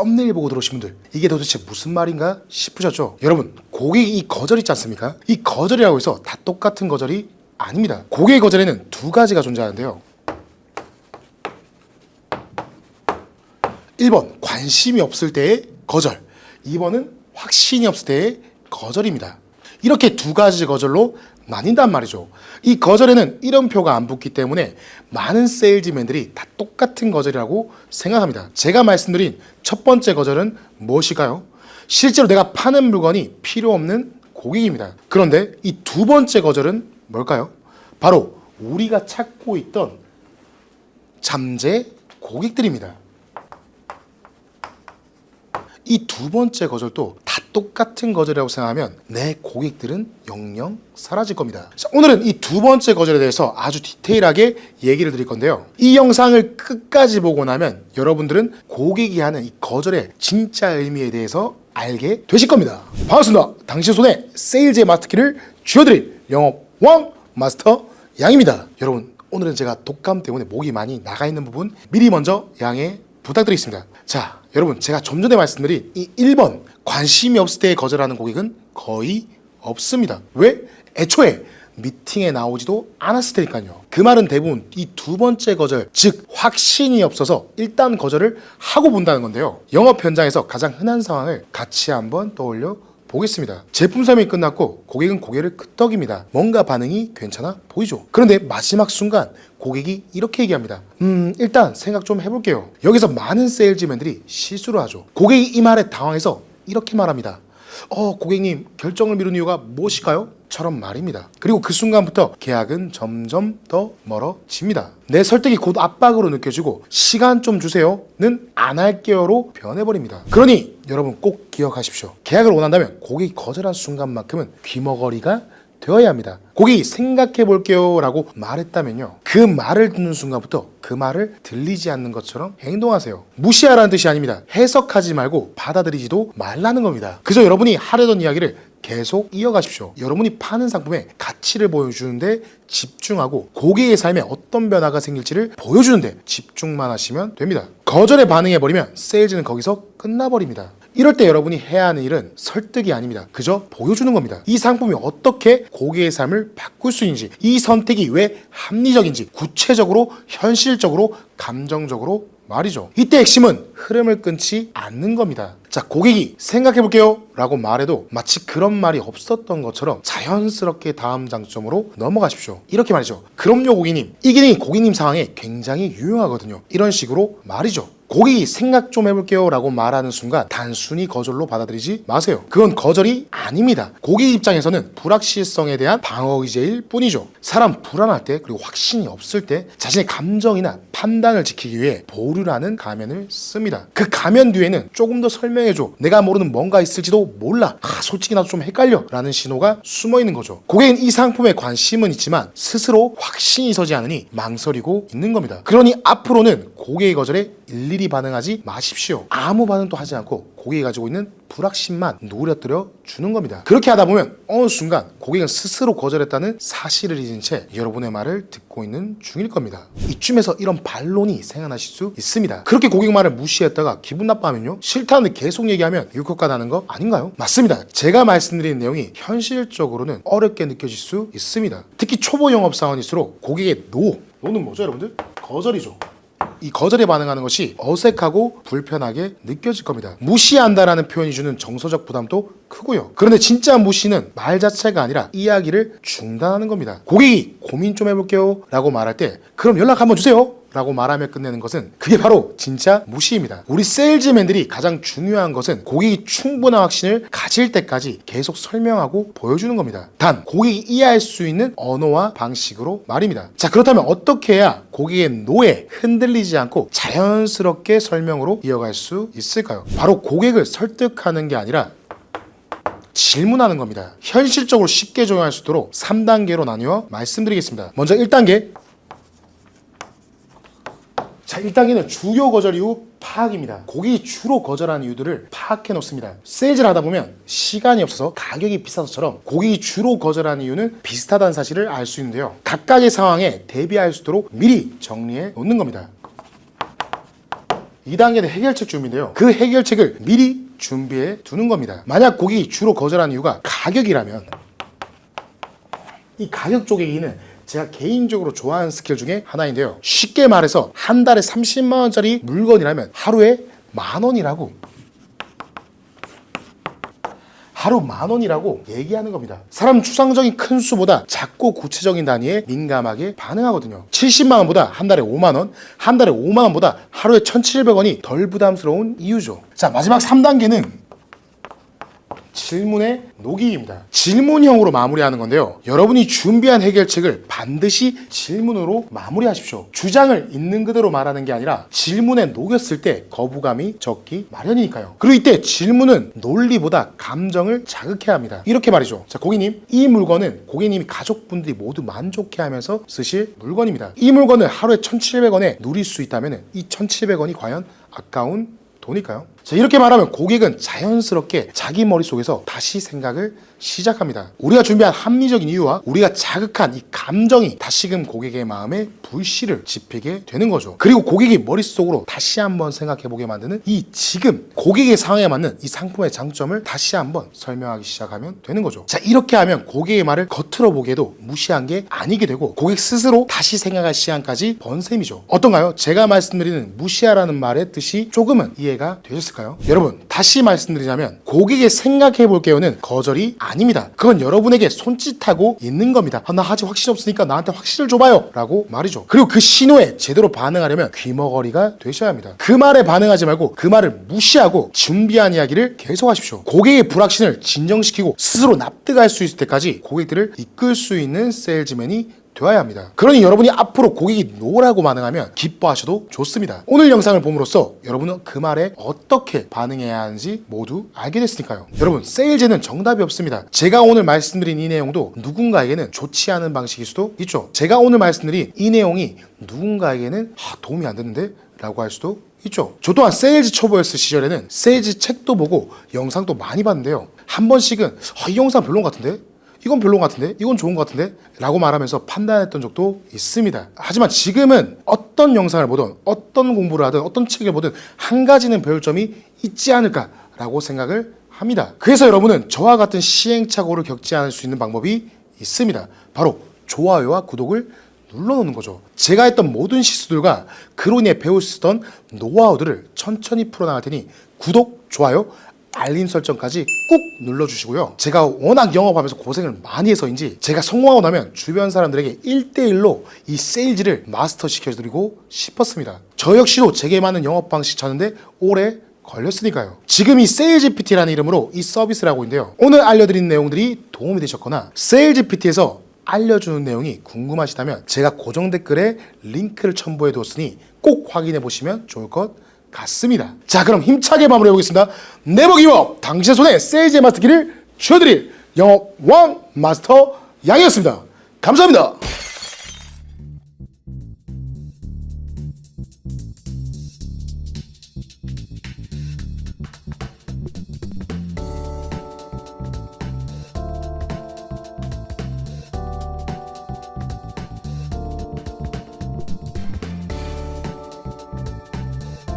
썸네일 보고 들어오신 분들, 이게 도대체 무슨 말인가 싶으셨죠? 여러분, 고객이 이 거절 있지 않습니까? 이 거절이라고 해서 다 똑같은 거절이 아닙니다. 고객의 거절에는 두 가지가 존재하는데요. 1번 관심이 없을 때의 거절, 2번은 확신이 없을 때의 거절입니다. 이렇게 두 가지 거절로 나뉜단 말이죠. 이 거절에는 이름표가 안 붙기 때문에 많은 세일즈맨들이 다 똑같은 거절이라고 생각합니다. 제가 말씀드린 첫 번째 거절은 무엇일까요? 실제로 내가 파는 물건이 필요 없는 고객입니다. 그런데 이 두 번째 거절은 뭘까요? 바로 우리가 찾고 있던 잠재 고객들입니다. 이 두 번째 거절도 다 똑같은 거절이라고 생각하면 내 고객들은 영영 사라질 겁니다. 자, 오늘은 이 두 번째 거절에 대해서 아주 디테일하게 얘기를 드릴 건데요. 이 영상을 끝까지 보고 나면 여러분들은 고객이 하는 이 거절의 진짜 의미에 대해서 알게 되실 겁니다. 반갑습니다. 당신 손에 세일즈의 마스터키를 쥐어드릴 영업왕 마스터 양입니다. 여러분, 오늘은 제가 독감 때문에 목이 많이 나가 있는 부분 미리 먼저 양해 부탁드리겠습니다. 자, 여러분, 제가 좀 전에 말씀드린 이 1번 관심이 없을 때 거절하는 고객은 거의 없습니다. 왜? 애초에 미팅에 나오지도 않았을 테니까요. 그 말은 대부분 이 두 번째 거절, 즉 확신이 없어서 일단 거절을 하고 본다는 건데요. 영업 현장에서 가장 흔한 상황을 같이 한번 떠올려 보겠습니다. 제품 설명이 끝났고 고객은 고개를 끄덕입니다. 뭔가 반응이 괜찮아 보이죠? 그런데 마지막 순간 고객이 이렇게 얘기합니다. 일단 생각 좀 해볼게요. 여기서 많은 세일즈맨들이 실수를 하죠. 고객이 이 말에 당황해서 이렇게 말합니다. 고객님, 결정을 미룬 이유가 무엇일까요? 처럼 말입니다. 그리고 그 순간부터 계약은 점점 더 멀어집니다. 내 설득이 곧 압박으로 느껴지고 시간 좀 주세요는 안 할게요로 변해버립니다. 그러니 여러분 꼭 기억하십시오. 계약을 원한다면 고객이 거절한 순간만큼은 귀머거리가 되어야 합니다. 고객이 생각해 볼게요 라고 말했다면요, 그 말을 듣는 순간부터 그 말을 들리지 않는 것처럼 행동하세요. 무시하라는 뜻이 아닙니다. 해석하지 말고 받아들이지도 말라는 겁니다. 그저 여러분이 하려던 이야기를 계속 이어가십시오. 여러분이 파는 상품의 가치를 보여주는데 집중하고 고객의 삶에 어떤 변화가 생길지를 보여주는데 집중만 하시면 됩니다. 거절에 반응해버리면 세일즈는 거기서 끝나버립니다. 이럴 때 여러분이 해야 하는 일은 설득이 아닙니다. 그저 보여주는 겁니다. 이 상품이 어떻게 고객의 삶을 바꿀 수 있는지, 이 선택이 왜 합리적인지 구체적으로, 현실적으로, 감정적으로 말이죠. 이때 핵심은 흐름을 끊지 않는 겁니다. 자, 고객이 생각해 볼게요 라고 말해도 마치 그런 말이 없었던 것처럼 자연스럽게 다음 장점으로 넘어가십시오. 이렇게 말이죠. 그럼요 고객님, 이 기능이 고객님 상황에 굉장히 유용하거든요. 이런 식으로 말이죠. 고객이 생각 좀 해볼게요 라고 말하는 순간 단순히 거절로 받아들이지 마세요. 그건 거절이 아닙니다. 고객 입장에서는 불확실성에 대한 방어의제일 뿐이죠. 사람 불안할 때, 그리고 확신이 없을 때 자신의 감정이나 판단을 지키기 위해 보류라는 가면을 씁니다. 그 가면 뒤에는 조금 더 설명해줘, 내가 모르는 뭔가 있을지도 몰라, 솔직히 나도 좀 헷갈려 라는 신호가 숨어있는 거죠. 고객은 이 상품에 관심은 있지만 스스로 확신이 서지 않으니 망설이고 있는 겁니다. 그러니 앞으로는 고객의 거절에 일일이 반응하지 마십시오. 아무 반응도 하지 않고 고객이 가지고 있는 불확신만 누그러뜨려 주는 겁니다. 그렇게 하다 보면 어느 순간 고객은 스스로 거절했다는 사실을 잊은 채 여러분의 말을 듣고 있는 중일 겁니다. 이쯤에서 이런 반론이 생각나실 수 있습니다. 그렇게 고객 말을 무시했다가 기분 나빠하면요, 싫다는데 계속 얘기하면 유효가 나는 거 아닌가요? 맞습니다. 제가 말씀드리는 내용이 현실적으로는 어렵게 느껴질 수 있습니다. 특히 초보 영업사원일수록 고객의 노는 뭐죠 여러분들? 거절이죠. 이 거절에 반응하는 것이 어색하고 불편하게 느껴질 겁니다. 무시한다라는 표현이 주는 정서적 부담도 크고요. 그런데 진짜 무시는 말 자체가 아니라 이야기를 중단하는 겁니다. 고객이 고민 좀 해볼게요 라고 말할 때 그럼 연락 한번 주세요 라고 말하며 끝내는 것은, 그게 바로 진짜 무시입니다. 우리 세일즈맨들이 가장 중요한 것은 고객이 충분한 확신을 가질 때까지 계속 설명하고 보여주는 겁니다. 단 고객이 이해할 수 있는 언어와 방식으로 말입니다. 자, 그렇다면 어떻게 해야 고객의 노에 흔들리지 않고 자연스럽게 설명으로 이어갈 수 있을까요? 바로 고객을 설득하는 게 아니라 질문하는 겁니다. 현실적으로 쉽게 적용할 수 있도록 3단계로 나누어 말씀드리겠습니다. 먼저 1단계. 자, 1단계는 주요 거절 이유 파악입니다. 고객이 주로 거절하는 이유들을 파악해 놓습니다. 세일즈를 하다 보면 시간이 없어서 가격이 비싸서처럼 고객이 주로 거절하는 이유는 비슷하다는 사실을 알 수 있는데요. 각각의 상황에 대비할 수 있도록 미리 정리해 놓는 겁니다. 2단계는 해결책 준비인데요. 그 해결책을 미리 준비해 두는 겁니다. 만약 고객이 주로 거절하는 이유가 가격이라면 이 가격 쪼개기는 제가 개인적으로 좋아하는 스킬 중에 하나인데요. 쉽게 말해서 한 달에 30만 원짜리 물건이라면 하루에 10,000원이라고 하루 10,000원이라고 얘기하는 겁니다. 사람 추상적인 큰 수보다 작고 구체적인 단위에 민감하게 반응하거든요. 70만 원보다 한 달에 5만 원, 한 달에 5만 원보다 하루에 1,700원이 덜 부담스러운 이유죠. 자, 마지막 3단계는 질문의 녹이기입니다. 질문형으로 마무리하는 건데요. 여러분이 준비한 해결책을 반드시 질문으로 마무리하십시오. 주장을 있는 그대로 말하는 게 아니라 질문에 녹였을 때 거부감이 적기 마련이니까요. 그리고 이때 질문은 논리보다 감정을 자극해야 합니다. 이렇게 말이죠. 자, 고객님, 이 물건은 고객님이 가족분들이 모두 만족해 하면서 쓰실 물건입니다. 이 물건을 하루에 1,700원에 누릴 수 있다면 이 1,700원이 과연 아까운 돈일까요? 자, 이렇게 말하면 고객은 자연스럽게 자기 머릿속에서 다시 생각을 시작합니다. 우리가 준비한 합리적인 이유와 우리가 자극한 이 감정이 다시금 고객의 마음에 불씨를 지피게 되는 거죠. 그리고 고객이 머릿속으로 다시 한번 생각해보게 만드는 이 지금 고객의 상황에 맞는 이 상품의 장점을 다시 한번 설명하기 시작하면 되는 거죠. 자, 이렇게 하면 고객의 말을 겉으로 보기에도 무시한 게 아니게 되고 고객 스스로 다시 생각할 시간까지 번 셈이죠. 어떤가요? 제가 말씀드리는 무시하라는 말의 뜻이 조금은 이해가 되셨을까요? 여러분, 다시 말씀드리자면 고객의 생각해볼게요는 거절이 아닙니다. 그건 여러분에게 손짓하고 있는 겁니다. 나 아직 확신 없으니까 나한테 확신을 줘봐요 라고 말이죠. 그리고 그 신호에 제대로 반응하려면 귀머거리가 되셔야 합니다. 그 말에 반응하지 말고 그 말을 무시하고 준비한 이야기를 계속하십시오. 고객의 불확신을 진정시키고 스스로 납득할 수 있을 때까지 고객들을 이끌 수 있는 세일즈맨이 되어야 합니다. 그러니 여러분이 앞으로 고객이 노라고 반응하면 기뻐하셔도 좋습니다. 오늘 영상을 봄으로써 여러분은 그 말에 어떻게 반응해야 하는지 모두 알게 됐으니까요. 여러분, 세일즈는 정답이 없습니다. 제가 오늘 말씀드린 이 내용도 누군가에게는 좋지 않은 방식일 수도 있죠. 제가 오늘 말씀드린 이 내용이 누군가에게는 도움이 안 되는데? 라고 할 수도 있죠. 저 또한 세일즈 초보였을 시절에는 세일즈 책도 보고 영상도 많이 봤는데요. 한 번씩은 이 영상 별론 것 같은데? 이건 별론 것 같은데? 이건 좋은 것 같은데? 라고 말하면서 판단했던 적도 있습니다. 하지만 지금은 어떤 영상을 보든 어떤 공부를 하든 어떤 책을 보든 한 가지는 배울 점이 있지 않을까라고 생각을 합니다. 그래서 여러분은 저와 같은 시행착오를 겪지 않을 수 있는 방법이 있습니다. 바로 좋아요와 구독을 눌러놓는 거죠. 제가 했던 모든 실수들과 그로 인해 배울 수 있던 노하우들을 천천히 풀어나갈 테니 구독, 좋아요, 알림 설정까지 꾹 눌러주시고요. 제가 워낙 영업하면서 고생을 많이 해서인지 제가 성공하고 나면 주변 사람들에게 1대1로 이 세일즈를 마스터 시켜드리고 싶었습니다. 저 역시도 제게 맞는 영업 방식 찾는데 오래 걸렸으니까요. 지금 이 세일즈PT라는 이름으로 이 서비스를 하고 있는데요. 오늘 알려드린 내용들이 도움이 되셨거나 세일즈PT에서 알려주는 내용이 궁금하시다면 제가 고정 댓글에 링크를 첨부해 두었으니 꼭 확인해 보시면 좋을 것 같습니다. 자, 그럼 힘차게 마무리해 보겠습니다. 네버기브업, 당신의 손에 세일즈의 마스터키를 쥐어드릴 영업 왕 마스터 양이었습니다. 감사합니다.